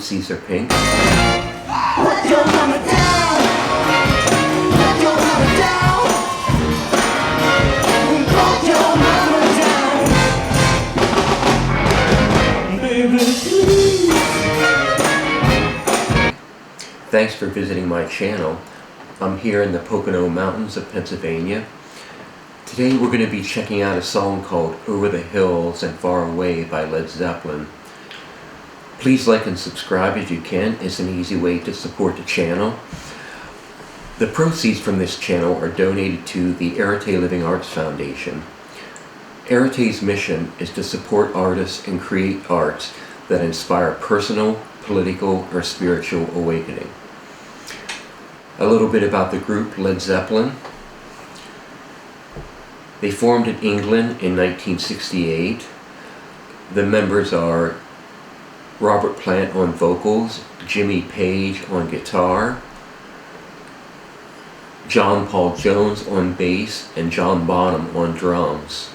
Caeser Pink. Let your mama down. Let your mama down. Let your mama down. Baby, please. Thanks for visiting my channel. I'm here in the Pocono Mountains of Pennsylvania. Today we're going to be checking out a song called Over the Hills and Far Away by Led Zeppelin. Please like and subscribe if you can. It's an easy way to support the channel. The proceeds from this channel are donated to the Arete Living Arts Foundation. Arete's mission is to support artists and create arts that inspire personal, political, or spiritual awakening. A little bit about the group Led Zeppelin. They formed in England in 1968. The members are Robert Plant on vocals, Jimmy Page on guitar, John Paul Jones on bass, and John Bonham on drums.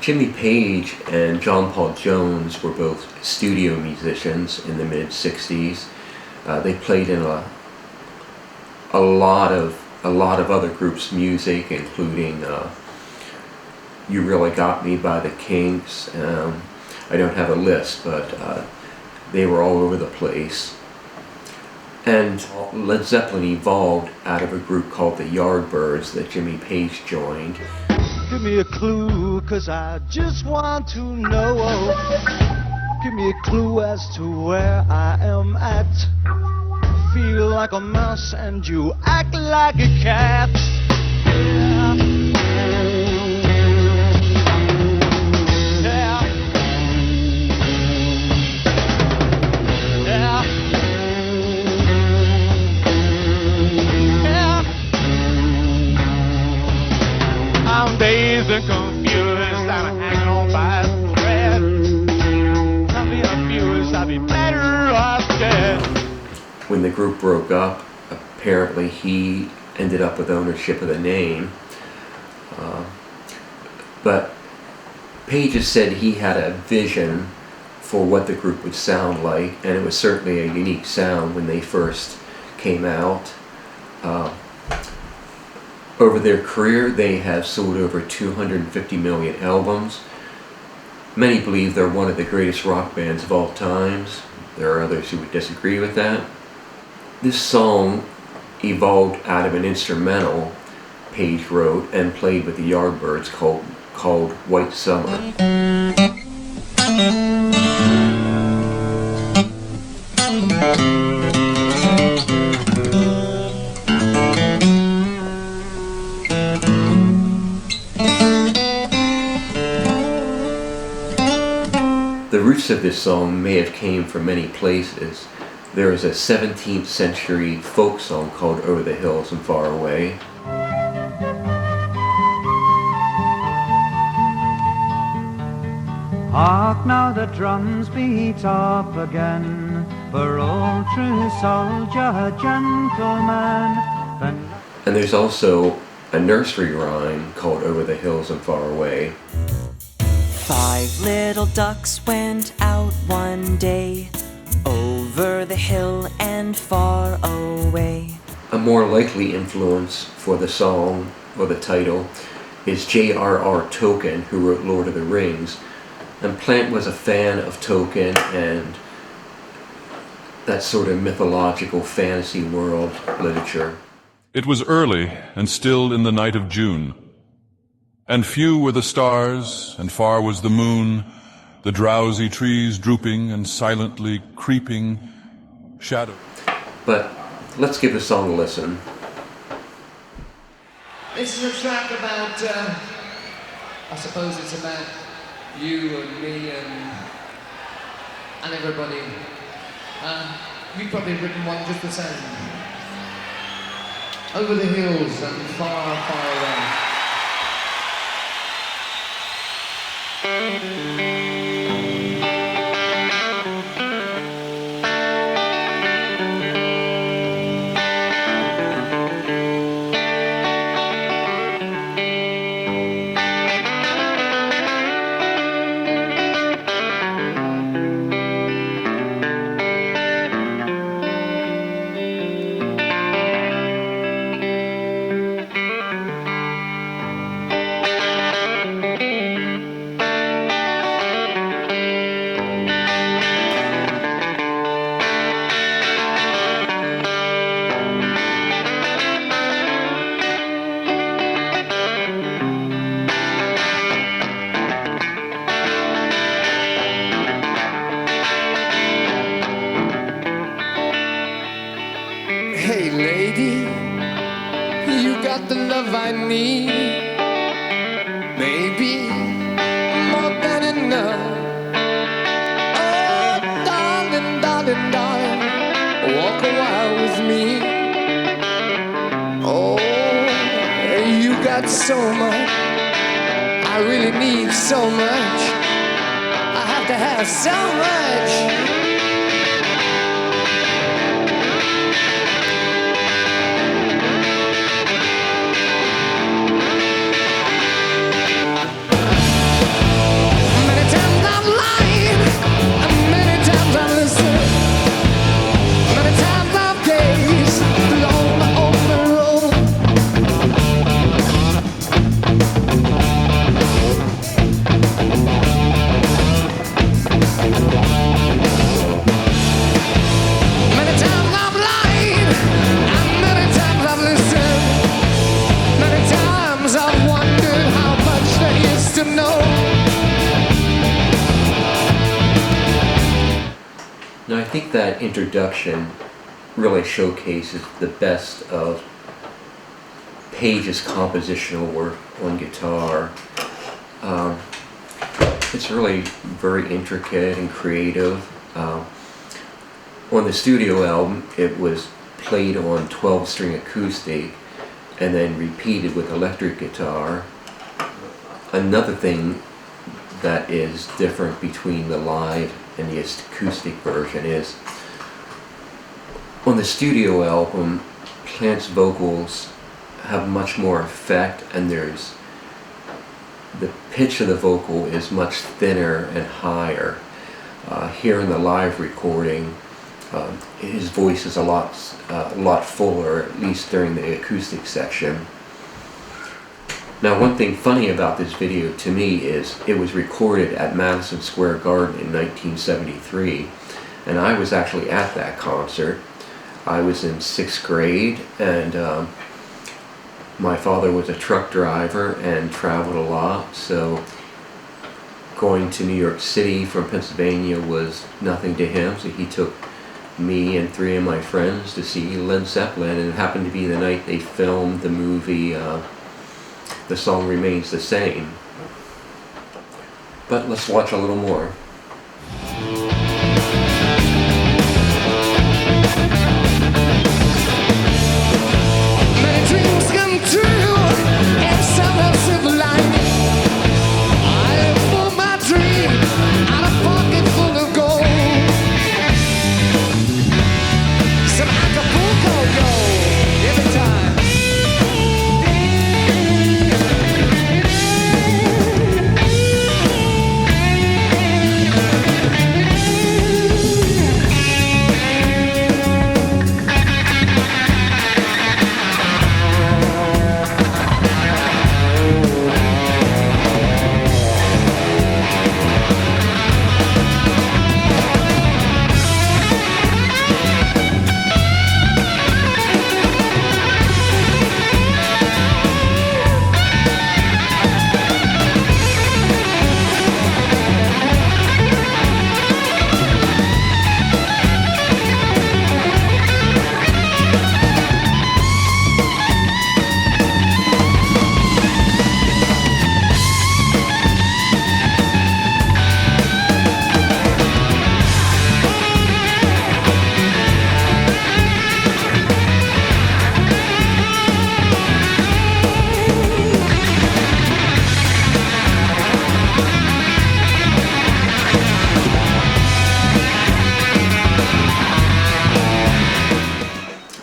Jimmy Page and John Paul Jones were both studio musicians in the mid-60s. They played in a lot of other groups' music, including You Really Got Me by the Kinks. I don't have a list, but they were all over the place. And Led Zeppelin evolved out of a group called the Yardbirds that Jimmy Page joined. Give me a clue, 'cause I just want to know. Give me a clue as to where I am at. Feel like a mouse and you act like a cat. Yeah. Yeah. Yeah. Yeah. I'm dazed and confused, I'm hanging on by a thread. I'm being abused, I'd be better off dead. When the group broke up, apparently he ended up with ownership of the name. But Page has said he had a vision for what the group would sound like, and it was certainly a unique sound when they first came out. Over their career, they have sold over 250 million albums. Many believe they're one of the greatest rock bands of all times. There are others who would disagree with that. This song evolved out of an instrumental Page wrote and played with the Yardbirds called White Summer. The roots of this song may have came from many places. There is a 17th century folk song called Over the Hills and Far Away. Hark now, the drums beat up again, for old true soldier, gentleman. And there's also a nursery rhyme called Over the Hills and Far Away. 5 little ducks went out one day, over the hill and far away. A more likely influence for the song, or the title, is J.R.R. Tolkien, who wrote Lord of the Rings. And Plant was a fan of Tolkien and that sort of mythological fantasy world literature. It was early and still in the night of June, and few were the stars, and far was the moon, the drowsy trees drooping and silently creeping shadow. But let's give the song a listen. This is a track about, I suppose it's about you and me and everybody. You've probably written one just the same. Over the hills and far, far away. lady, you got the love I need. Maybe more than enough. Oh, darling, darling, darling, walk a while with me. Oh, you got so much. I really need so much. I have to have so much. Many times I've lied, and many times I've listened. Many times I've gazed along the open road. Many times I've lied, and many times I've listened. Many times I've wondered how much there is to know. Now I think that introduction really showcases the best of Page's compositional work on guitar. It's really very intricate and creative. On the studio album, it was played on 12-string acoustic and then repeated with electric guitar. Another thing that is different between the live and the acoustic version is on the studio album, Plant's vocals have much more effect, and the pitch of the vocal is much thinner and higher. Here in the live recording, his voice is a lot fuller, at least during the acoustic section. Now, one thing funny about this video to me is it was recorded at Madison Square Garden in 1973, and I was actually at that concert. I was in 6th grade, and my father was a truck driver and traveled a lot, so going to New York City from Pennsylvania was nothing to him, so he took me and 3 of my friends to see Led Zeppelin, and it happened to be the night they filmed the movie The Song Remains the Same. But let's watch a little more. Many dreams come true, and some have silver lining. I live for my dream, out of pocket full of gold. Some Acapulco gold every time.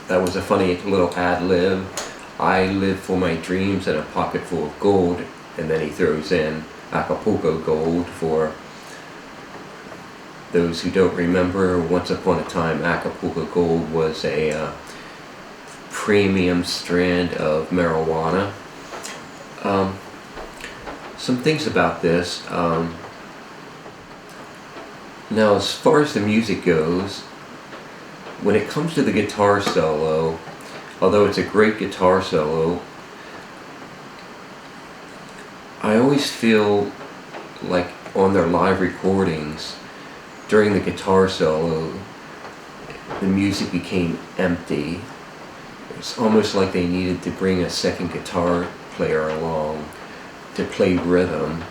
That was a funny little ad-lib. I live for my dreams and a pocket full of gold, and then he throws in Acapulco gold. For those who don't remember, once upon a time Acapulco gold was a premium strand of marijuana. Some things about this. Now, as far as the music goes, when it comes to the guitar solo, although it's a great guitar solo, I always feel like on their live recordings, during the guitar solo, the music became empty. It's almost like they needed to bring a second guitar player along to play rhythm.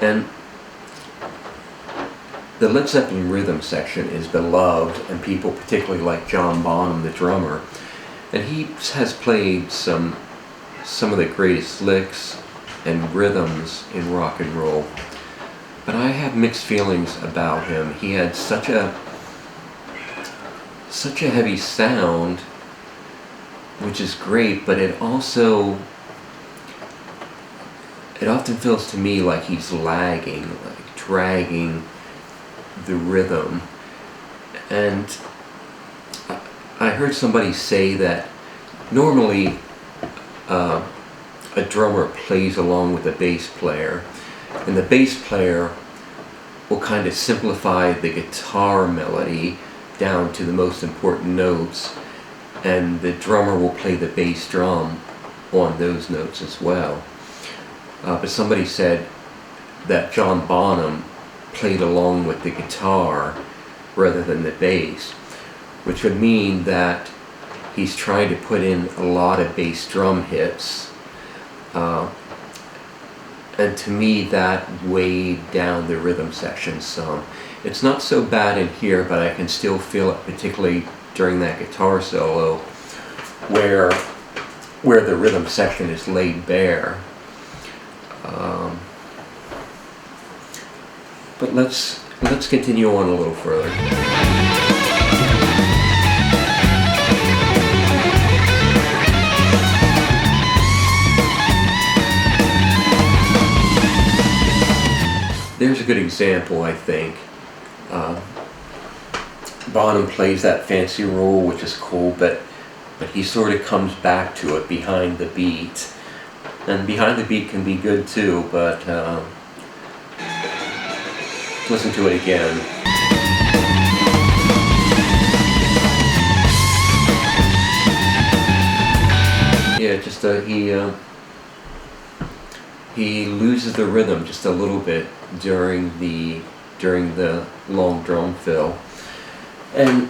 And the Led Zeppelin rhythm section is beloved, and people particularly like John Bonham, the drummer. And he has played some of the greatest licks and rhythms in rock and roll. But I have mixed feelings about him. He had such a heavy sound, which is great, but it often feels to me like he's lagging, like dragging the rhythm. And I heard somebody say that normally a drummer plays along with the bass player, and the bass player will kind of simplify the guitar melody down to the most important notes, and the drummer will play the bass drum on those notes as well. But somebody said that John Bonham played along with the guitar rather than the bass, which would mean that he's trying to put in a lot of bass drum hits. And to me, that weighed down the rhythm section some. It's not so bad in here, but I can still feel it, particularly during that guitar solo, where the rhythm section is laid bare. But let's continue on a little further. There's a good example, I think. Bonham plays that fancy roll, which is cool, but he sort of comes back to it behind the beat. And behind the beat can be good too, but listen to it again. Yeah, just he loses the rhythm just a little bit during the long drum fill, and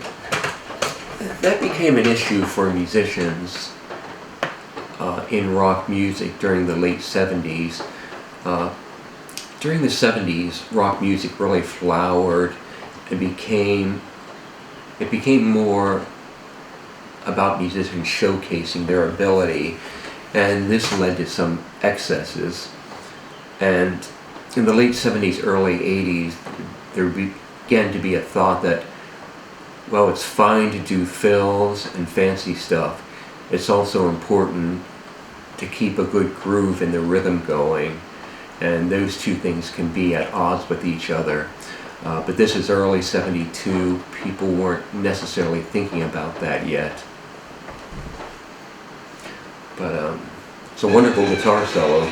that became an issue for musicians in rock music during the late 70s. During the 70s, rock music really flowered. It became more about musicians showcasing their ability, and this led to some excesses. And in the late 70s, early 80s, there began to be a thought that, well, it's fine to do fills and fancy stuff. It's also important to keep a good groove and the rhythm going, and those two things can be at odds with each other. But this is early 72. People weren't necessarily thinking about that yet. But it's a wonderful guitar solo.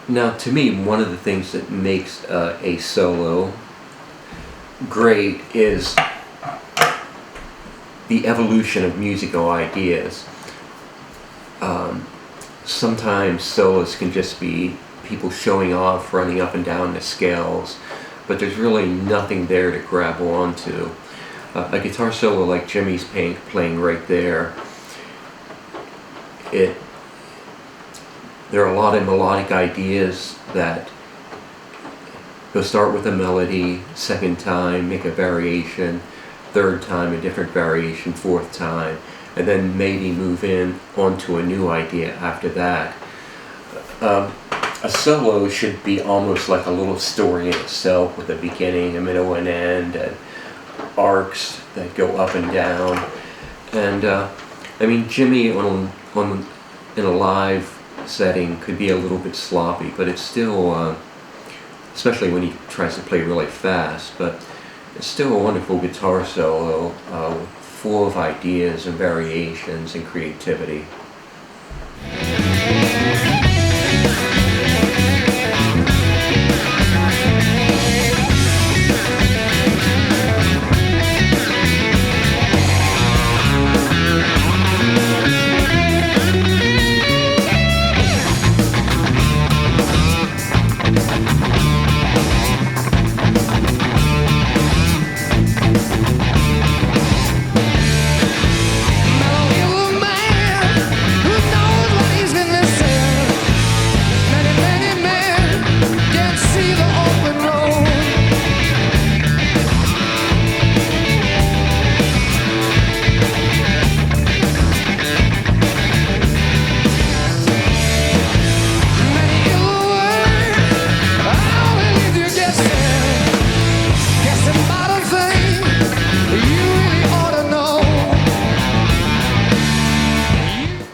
Now, to me, one of the things that makes a solo great is the evolution of musical ideas. Sometimes solos can just be people showing off, running up and down the scales, but there's really nothing there to grab onto. A guitar solo like Jimmy's playing right there, there are a lot of melodic ideas that go start with a melody, second time make a variation, third time a different variation, fourth time, and then maybe move in onto a new idea after that. A solo should be almost like a little story in itself, with a beginning, a middle, and end, and arcs that go up and down. And I mean, Jimmy in a live setting could be a little bit sloppy, but it's still, especially when he tries to play really fast, but It's still a wonderful guitar solo, full of ideas and variations and creativity.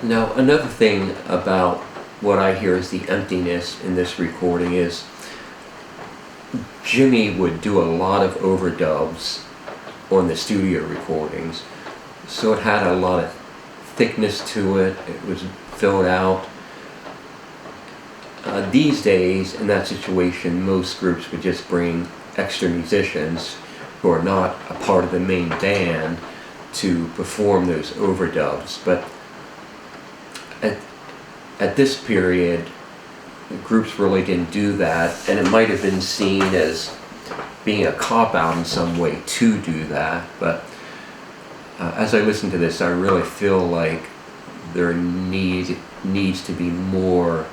Now, another thing about what I hear is the emptiness in this recording is Jimmy would do a lot of overdubs on the studio recordings, so it had a lot of thickness to it. It was filled out. These days, in that situation, most groups would just bring extra musicians who are not a part of the main band to perform those overdubs. But at this period, groups really didn't do that, and it might have been seen as being a cop-out in some way to do that. But as I listen to this, I really feel like there needs to be more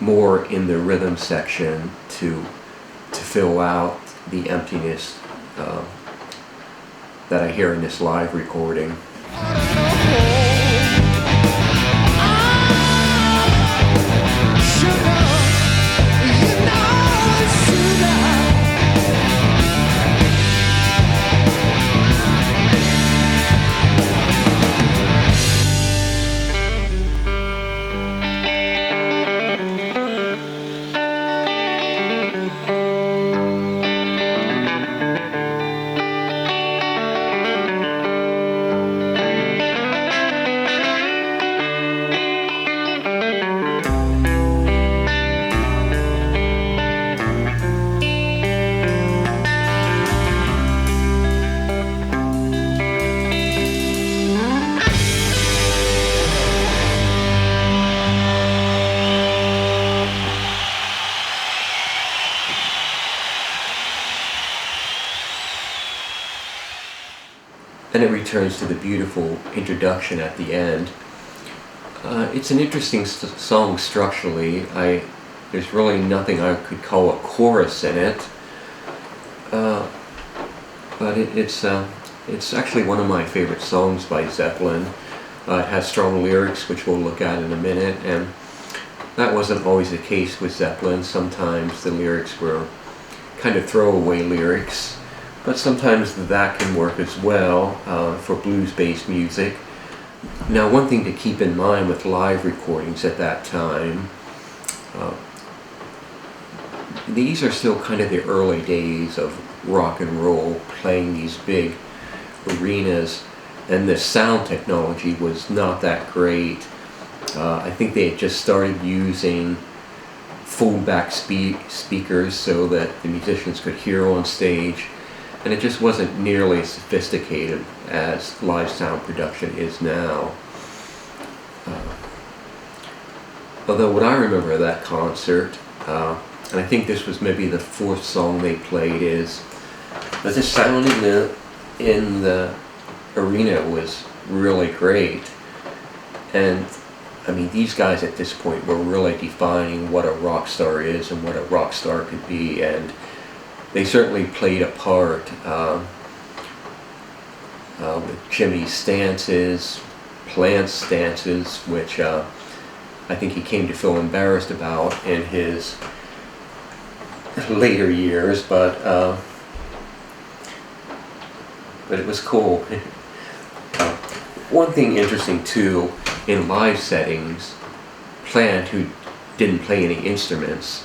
in the rhythm section to fill out the emptiness that I hear in this live recording. And it returns to the beautiful introduction at the end. It's an interesting song structurally. There's really nothing I could call a chorus in it, but it's actually one of my favorite songs by Zeppelin. It has strong lyrics, which we'll look at in a minute, and that wasn't always the case with Zeppelin. Sometimes the lyrics were kind of throwaway lyrics, but sometimes that can work as well for blues-based music. Now, one thing to keep in mind with live recordings at that time, these are still kind of the early days of rock and roll, playing these big arenas, and the sound technology was not that great. I think they had just started using foldback speakers so that the musicians could hear on stage, and it just wasn't nearly as sophisticated as live sound production is now. Although what I remember of that concert, and I think this was maybe the fourth song they played, is that the sound in the arena was really great. And I mean, these guys at this point were really defining what a rock star is and what a rock star could be, and they certainly played a part with Jimmy's stances, Plant's stances, which I think he came to feel embarrassed about in his later years, but it was cool. One thing interesting too, in live settings, Plant, who didn't play any instruments,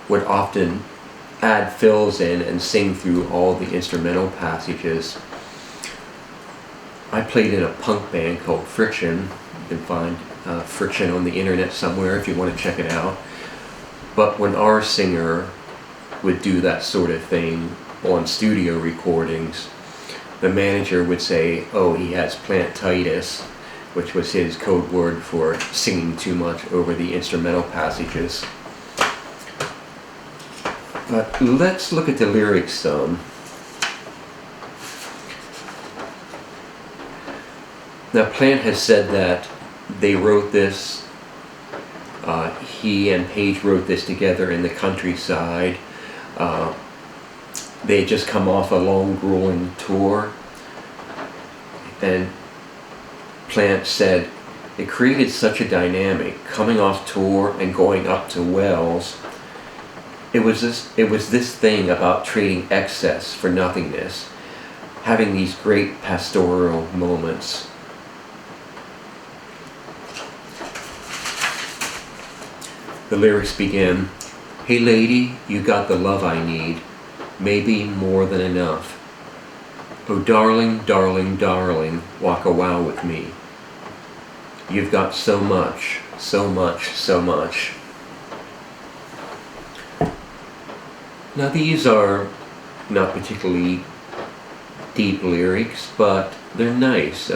would often add fills in and sing through all the instrumental passages. I played in a punk band called Friction. You can find Friction on the internet somewhere if you want to check it out. But when our singer would do that sort of thing on studio recordings, the manager would say, oh, he has plantitis, which was his code word for singing too much over the instrumental passages. But let's look at the lyrics some. Now, Plant has said that they wrote this, he and Page wrote this together in the countryside. They had just come off a long, grueling tour, and Plant said, it created such a dynamic, coming off tour and going up to Wells. It was this thing about trading excess for nothingness, having these great pastoral moments. The lyrics begin, hey lady, you got the love I need, maybe more than enough. Oh darling, darling, darling, walk a while with me. You've got so much, so much, so much. Now these are not particularly deep lyrics, but they're nice.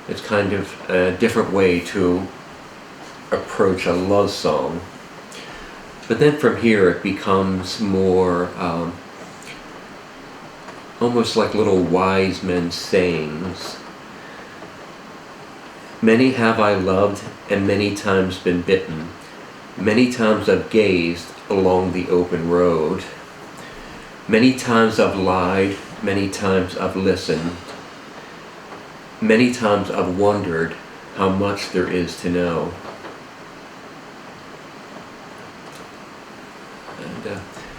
It's kind of a different way to approach a love song. But then from here it becomes more almost like little wise men sayings. Many have I loved and many times been bitten. Many times I've gazed along the open road. Many times I've lied, many times I've listened. Many times I've wondered how much there is to know.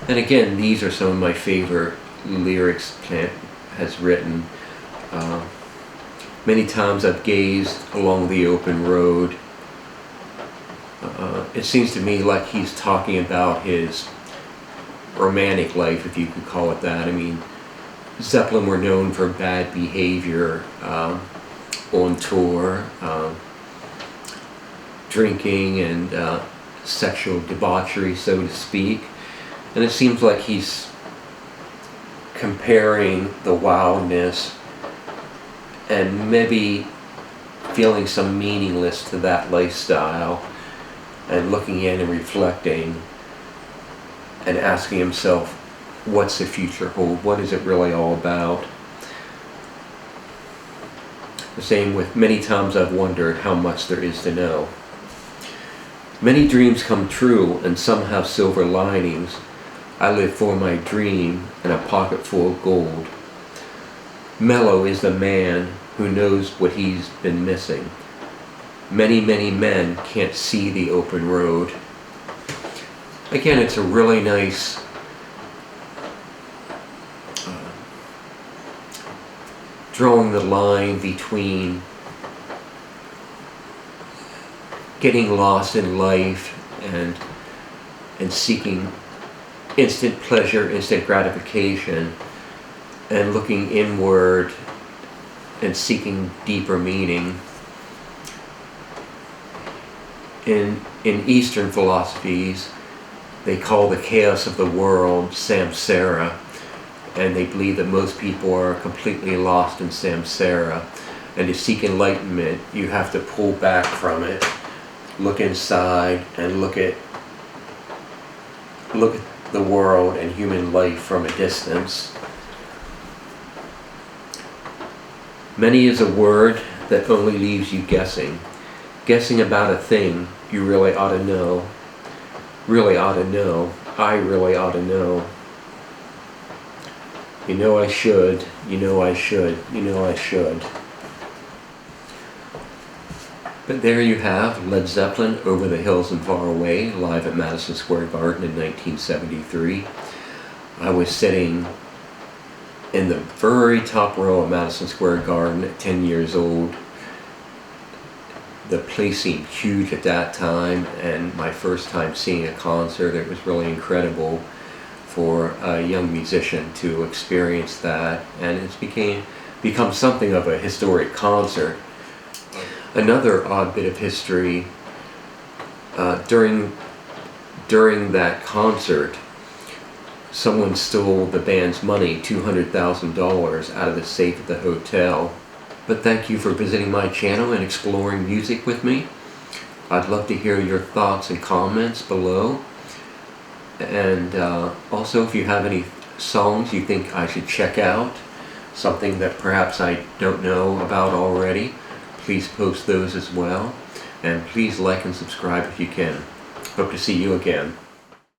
And again, these are some of my favorite lyrics Plant has written. Many times I've gazed along the open road. It seems to me like he's talking about his romantic life, if you could call it that. I mean, Zeppelin were known for bad behavior on tour, drinking and sexual debauchery, so to speak. And it seems like he's comparing the wildness and maybe feeling some meaningless to that lifestyle, and looking in and reflecting and asking himself, what's the future hold? What is it really all about? The same with many times I've wondered how much there is to know. Many dreams come true and some have silver linings. I live for my dream and a pocket full of gold. Mellow is the man who knows what he's been missing. Many, many men can't see the open road. Again, it's a really nice drawing the line between getting lost in life and seeking instant pleasure, instant gratification, and looking inward and seeking deeper meaning. In Eastern philosophies, they call the chaos of the world samsara, and they believe that most people are completely lost in samsara. And to seek enlightenment, you have to pull back from it, look inside, and look at the world and human life from a distance. Many is a word that only leaves you guessing. Guessing about a thing you really ought to know. Really ought to know. I really ought to know. You know I should. You know I should. You know I should. But there you have Led Zeppelin, Over the Hills and Far Away, live at Madison Square Garden in 1973. I was sitting in the very top row of Madison Square Garden at 10 years old. The place seemed huge at that time, and my first time seeing a concert, it was really incredible. for a young musician to experience that, and it's become something of a historic concert. Another odd bit of history, during that concert, someone stole the band's money, $200,000, out of the safe at the hotel. But thank you for visiting my channel and exploring music with me. I'd love to hear your thoughts and comments below. And also, if you have any songs you think I should check out, something that perhaps I don't know about already, please post those as well. And please like and subscribe if you can. Hope to see you again.